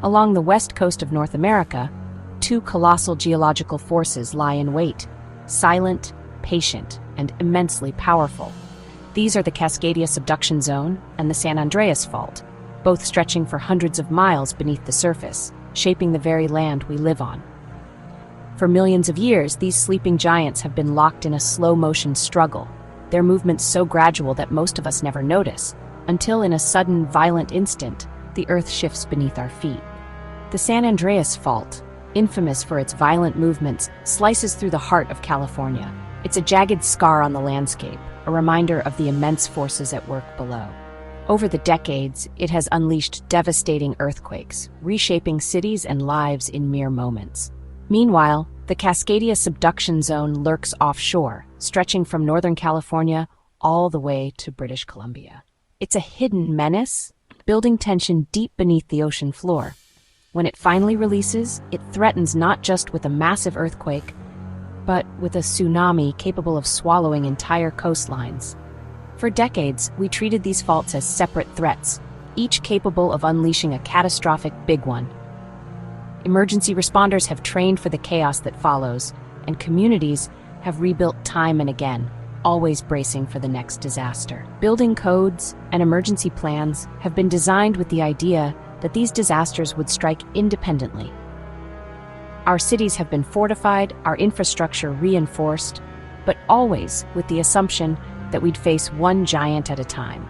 Along the west coast of North America, two colossal geological forces lie in wait, silent, patient, and immensely powerful. These are the Cascadia subduction zone and the San Andreas fault, both stretching for hundreds of miles beneath the surface, shaping the very land we live on. For millions of years, these sleeping giants have been locked in a slow-motion struggle, their movements so gradual that most of us never notice, until in a sudden, violent instant, the Earth shifts beneath our feet. The San Andreas Fault, infamous for its violent movements, slices through the heart of California. It's a jagged scar on the landscape, a reminder of the immense forces at work below. Over the decades, it has unleashed devastating earthquakes, reshaping cities and lives in mere moments. Meanwhile, the Cascadia subduction zone lurks offshore, stretching from Northern California all the way to British Columbia. It's a hidden menace, building tension deep beneath the ocean floor. When it finally releases, it threatens not just with a massive earthquake, but with a tsunami capable of swallowing entire coastlines. For decades, we treated these faults as separate threats, each capable of unleashing a catastrophic big one. Emergency responders have trained for the chaos that follows, and communities have rebuilt time and again, always bracing for the next disaster. Building codes and emergency plans have been designed with the idea that these disasters would strike independently. Our cities have been fortified, our infrastructure reinforced, but always with the assumption that we'd face one giant at a time.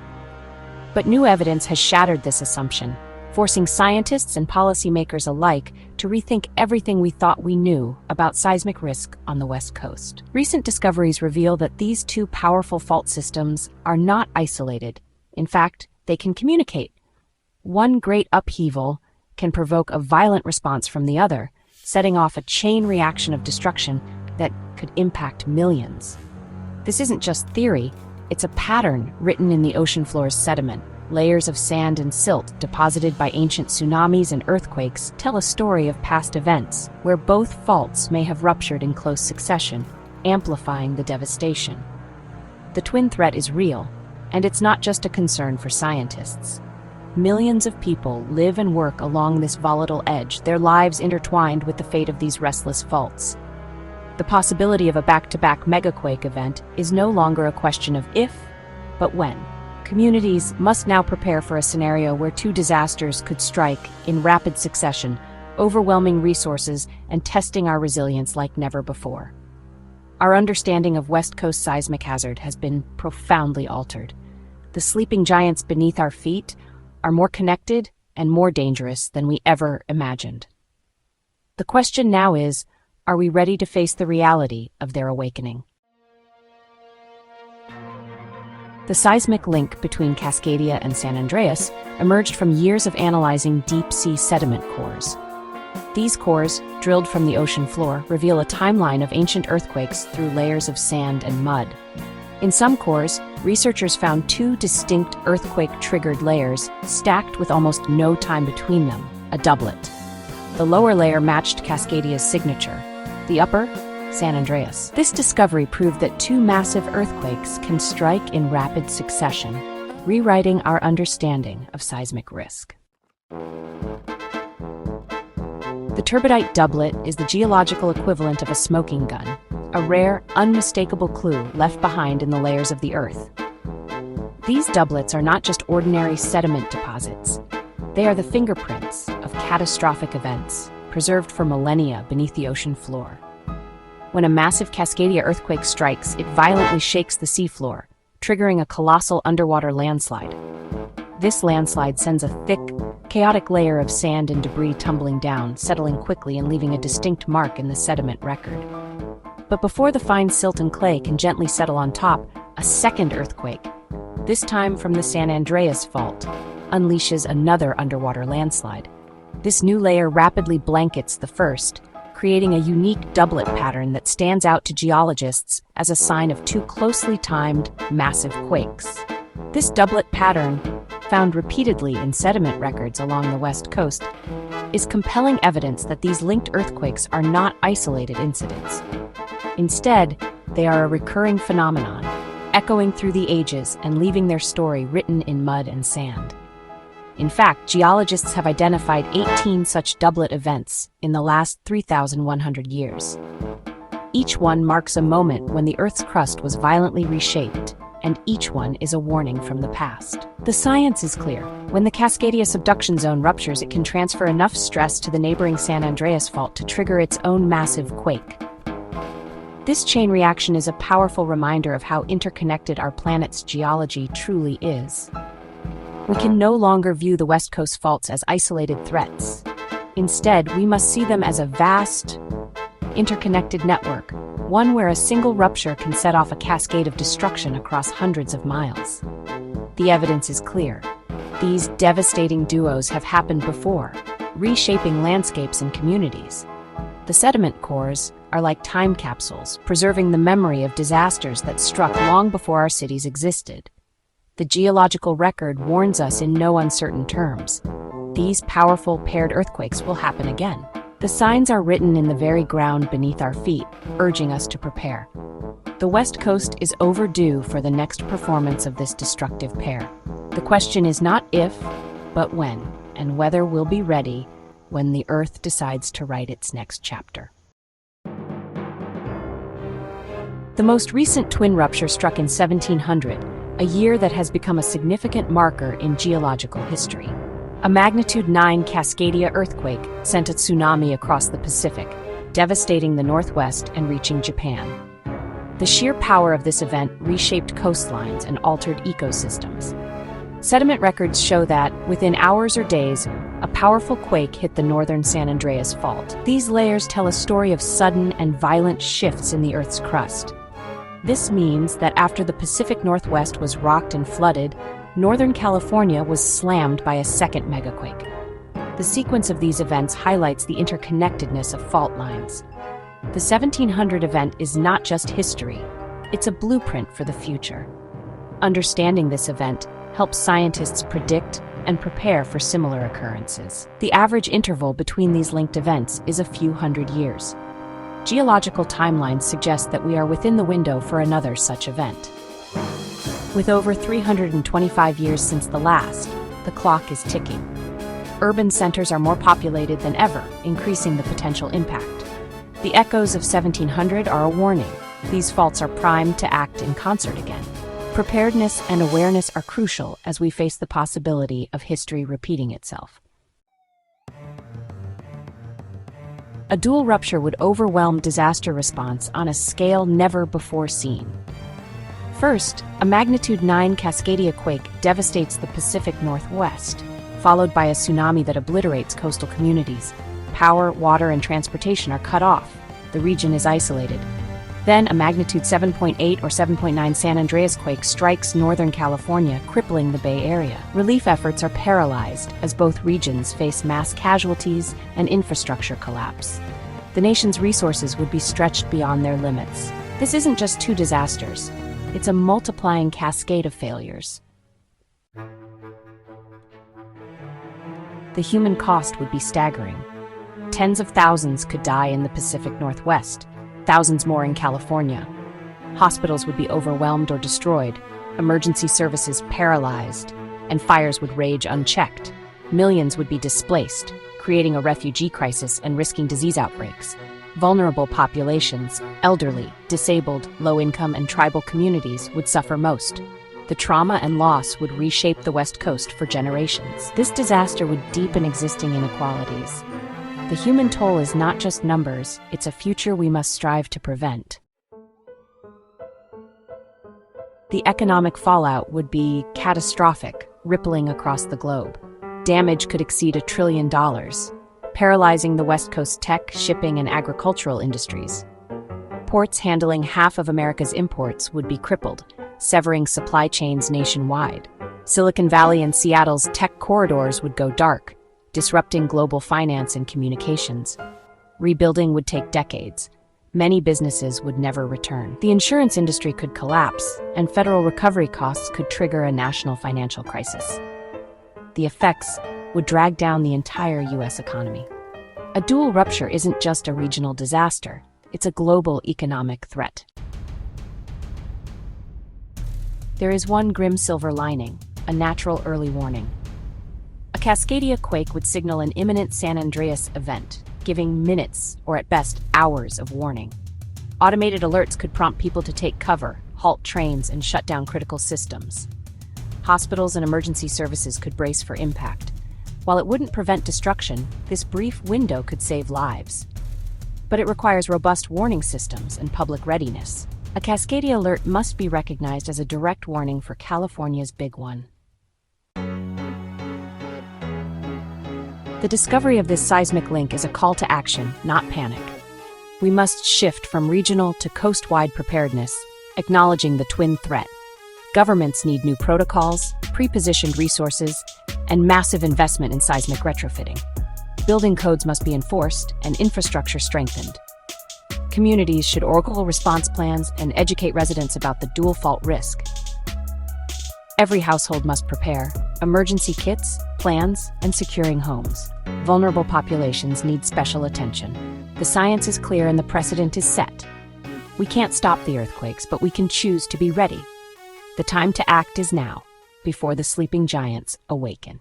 But new evidence has shattered this assumption, forcing scientists and policymakers alike to rethink everything we thought we knew about seismic risk on the West Coast. Recent discoveries reveal that these two powerful fault systems are not isolated. In fact, they can communicate. One great upheaval can provoke a violent response from the other, setting off a chain reaction of destruction that could impact millions. This isn't just theory, it's a pattern written in the ocean floor's sediment. Layers of sand and silt deposited by ancient tsunamis and earthquakes tell a story of past events where both faults may have ruptured in close succession, amplifying the devastation. The twin threat is real, and it's not just a concern for scientists. Millions of people live and work along this volatile edge, their lives intertwined with the fate of these restless faults. The possibility of a back-to-back megaquake event is no longer a question of if, but when. Communities must now prepare for a scenario where two disasters could strike in rapid succession, overwhelming resources and testing our resilience like never before. Our understanding of West Coast seismic hazard has been profoundly altered. The sleeping giants beneath our feet are more connected and more dangerous than we ever imagined. The question now is, are we ready to face the reality of their awakening? The seismic link between Cascadia and San Andreas emerged from years of analyzing deep-sea sediment cores. These cores, drilled from the ocean floor, reveal a timeline of ancient earthquakes through layers of sand and mud. In some cores, researchers found two distinct earthquake-triggered layers stacked with almost no time between them, a doublet. The lower layer matched Cascadia's signature, the upper, San Andreas. This discovery proved that two massive earthquakes can strike in rapid succession, rewriting our understanding of seismic risk. The turbidite doublet is the geological equivalent of a smoking gun, a rare, unmistakable clue left behind in the layers of the Earth. These doublets are not just ordinary sediment deposits. They are the fingerprints of catastrophic events, preserved for millennia beneath the ocean floor. When a massive Cascadia earthquake strikes, it violently shakes the seafloor, triggering a colossal underwater landslide. This landslide sends a thick, chaotic layer of sand and debris tumbling down, settling quickly and leaving a distinct mark in the sediment record. But before the fine silt and clay can gently settle on top, a second earthquake, this time from the San Andreas Fault, unleashes another underwater landslide. This new layer rapidly blankets the first, creating a unique doublet pattern that stands out to geologists as a sign of two closely timed, massive quakes. This doublet pattern, found repeatedly in sediment records along the West Coast, is compelling evidence that these linked earthquakes are not isolated incidents. Instead, they are a recurring phenomenon, echoing through the ages and leaving their story written in mud and sand. In fact, geologists have identified 18 such doublet events in the last 3,100 years. Each one marks a moment when the Earth's crust was violently reshaped, and each one is a warning from the past. The science is clear. When the Cascadia subduction zone ruptures, it can transfer enough stress to the neighboring San Andreas fault to trigger its own massive quake. This chain reaction is a powerful reminder of how interconnected our planet's geology truly is. We can no longer view the West Coast faults as isolated threats. Instead, we must see them as a vast, interconnected network, one where a single rupture can set off a cascade of destruction across hundreds of miles. The evidence is clear. These devastating duos have happened before, reshaping landscapes and communities. The sediment cores are like time capsules, preserving the memory of disasters that struck long before our cities existed. The geological record warns us in no uncertain terms. These powerful paired earthquakes will happen again. The signs are written in the very ground beneath our feet, urging us to prepare. The West Coast is overdue for the next performance of this destructive pair. The question is not if, but when, and whether we'll be ready when the Earth decides to write its next chapter. The most recent twin rupture struck in 1700, a year that has become a significant marker in geological history. A magnitude 9 Cascadia earthquake sent a tsunami across the Pacific, devastating the Northwest and reaching Japan. The sheer power of this event reshaped coastlines and altered ecosystems. Sediment records show that, within hours or days, a powerful quake hit the northern San Andreas fault. These layers tell a story of sudden and violent shifts in the Earth's crust. This means that after the Pacific Northwest was rocked and flooded, Northern California was slammed by a second megaquake. The sequence of these events highlights the interconnectedness of fault lines. The 1700 event is not just history, it's a blueprint for the future. Understanding this event helps scientists predict and prepare for similar occurrences. The average interval between these linked events is a few hundred years. Geological timelines suggest that we are within the window for another such event. With over 325 years since the last, the clock is ticking. Urban centers are more populated than ever, increasing the potential impact. The echoes of 1700 are a warning. These faults are primed to act in concert again. Preparedness and awareness are crucial as we face the possibility of history repeating itself. A dual rupture would overwhelm disaster response on a scale never before seen. First, a magnitude 9 Cascadia quake devastates the Pacific Northwest, followed by a tsunami that obliterates coastal communities. Power, water, and transportation are cut off. The region is isolated. Then, a magnitude 7.8 or 7.9 San Andreas quake strikes Northern California, crippling the Bay Area. Relief efforts are paralyzed as both regions face mass casualties and infrastructure collapse. The nation's resources would be stretched beyond their limits. This isn't just two disasters. It's a multiplying cascade of failures. The human cost would be staggering. Tens of thousands could die in the Pacific Northwest, thousands more in California. Hospitals would be overwhelmed or destroyed, emergency services paralyzed, and fires would rage unchecked. Millions would be displaced, creating a refugee crisis and risking disease outbreaks. Vulnerable populations, elderly, disabled, low-income, and tribal communities would suffer most. The trauma and loss would reshape the West Coast for generations. This disaster would deepen existing inequalities. The human toll is not just numbers, it's a future we must strive to prevent. The economic fallout would be catastrophic, rippling across the globe. Damage could exceed $1 trillion, paralyzing the West Coast tech, shipping, and agricultural industries. Ports handling half of America's imports would be crippled, severing supply chains nationwide. Silicon Valley and Seattle's tech corridors would go dark, disrupting global finance and communications. Rebuilding would take decades. Many businesses would never return. The insurance industry could collapse, and federal recovery costs could trigger a national financial crisis. The effects would drag down the entire U.S. economy. A dual rupture isn't just a regional disaster, it's a global economic threat. There is one grim silver lining, a natural early warning. A Cascadia quake would signal an imminent San Andreas event, giving minutes or at best hours of warning. Automated alerts could prompt people to take cover, halt trains, and shut down critical systems. Hospitals and emergency services could brace for impact. While it wouldn't prevent destruction, this brief window could save lives. But it requires robust warning systems and public readiness. A Cascadia alert must be recognized as a direct warning for California's big one. The discovery of this seismic link is a call to action, not panic. We must shift from regional to coast-wide preparedness, acknowledging the twin threat. Governments need new protocols, pre-positioned resources, and massive investment in seismic retrofitting. Building codes must be enforced and infrastructure strengthened. Communities should organize response plans and educate residents about the dual fault risk. Every household must prepare emergency kits, plans, and securing homes. Vulnerable populations need special attention. The science is clear and the precedent is set. We can't stop the earthquakes, but we can choose to be ready. The time to act is now, before the sleeping giants awaken.